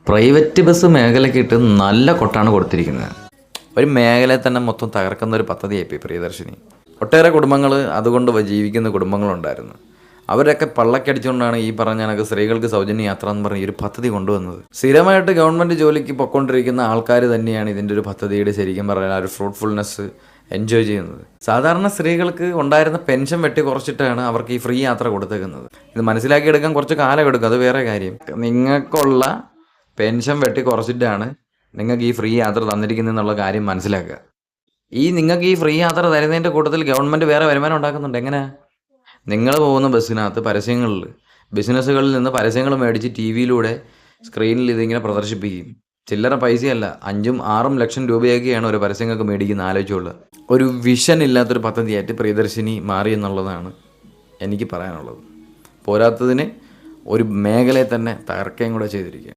Private bus മേഖലയ്ക്കിട്ട് നല്ല കൊട്ടാണ് കൊടുത്തിരിക്കുന്നത്. ഒരു മേഖലയെ തന്നെ മൊത്തം തകർക്കുന്ന ഒരു പദ്ധതിയായിപ്പോയി പ്രിയദർശിനി. ഒട്ടേറെ കുടുംബങ്ങൾ അതുകൊണ്ട് ജീവിക്കുന്ന കുടുംബങ്ങളുണ്ടായിരുന്നു. അവരൊക്കെ പള്ളക്കടിച്ചുകൊണ്ടാണ് ഈ പറഞ്ഞ കണക്ക് സ്ത്രീകൾക്ക് സൗജന്യ യാത്ര എന്ന് പറഞ്ഞ ഈ ഒരു പദ്ധതി കൊണ്ടുവന്നത്. സ്ഥിരമായിട്ട് ഗവൺമെൻറ് ജോലിക്ക് പൊയ്ക്കൊണ്ടിരിക്കുന്ന ആൾക്കാർ തന്നെയാണ് ഇതിൻ്റെ ഒരു പദ്ധതിയുടെ ശരിക്കും പറഞ്ഞാൽ ഒരു ഫ്രൂട്ട്ഫുൾനെസ് എൻജോയ് ചെയ്യുന്നത്. സാധാരണ സ്ത്രീകൾക്ക് ഉണ്ടായിരുന്ന പെൻഷൻ വെട്ടി കുറച്ചിട്ടാണ് അവർക്ക് ഈ ഫ്രീ യാത്ര കൊടുത്തേക്കുന്നത്. ഇത് മനസ്സിലാക്കിയെടുക്കാൻ കുറച്ച് കാലം എടുക്കും, അത് വേറെ കാര്യം. നിങ്ങൾക്കുള്ള പെൻഷൻ വെട്ടി കുറച്ചിട്ടാണ് നിങ്ങൾക്ക് ഈ ഫ്രീ യാത്ര തന്നിരിക്കുന്നത് എന്നുള്ള കാര്യം മനസ്സിലാക്കുക. നിങ്ങൾക്ക് ഈ ഫ്രീ യാത്ര തരുന്നതിൻ്റെ കൂട്ടത്തിൽ ഗവൺമെൻറ് വേറെ വരുമാനം ഉണ്ടാക്കുന്നുണ്ട്. എങ്ങനെ? നിങ്ങൾ പോകുന്ന ബസ്സിനകത്ത് പരസ്യങ്ങളിൽ ബിസിനസ്സുകളിൽ നിന്ന് പരസ്യങ്ങൾ മേടിച്ച് ടി വിയിലൂടെ സ്ക്രീനിൽ ഇതിങ്ങനെ പ്രദർശിപ്പിക്കും. ചില്ലറ പൈസയല്ല, 5-6 ലക്ഷം രൂപയൊക്കെയാണ് ഒരു പരസ്യങ്ങൾക്ക് മേടിക്കുന്ന. ആലോചിച്ചുള്ള ഒരു വിഷൻ ഇല്ലാത്തൊരു പദ്ധതിയായിട്ട് പ്രിയദർശിനി മാറി എന്നുള്ളതാണ് എനിക്ക് പറയാനുള്ളത്. പോരാത്തതിന് ഒരു മേഖലയെ തന്നെ തകർക്കുകയും കൂടെ ചെയ്തിരിക്കുക.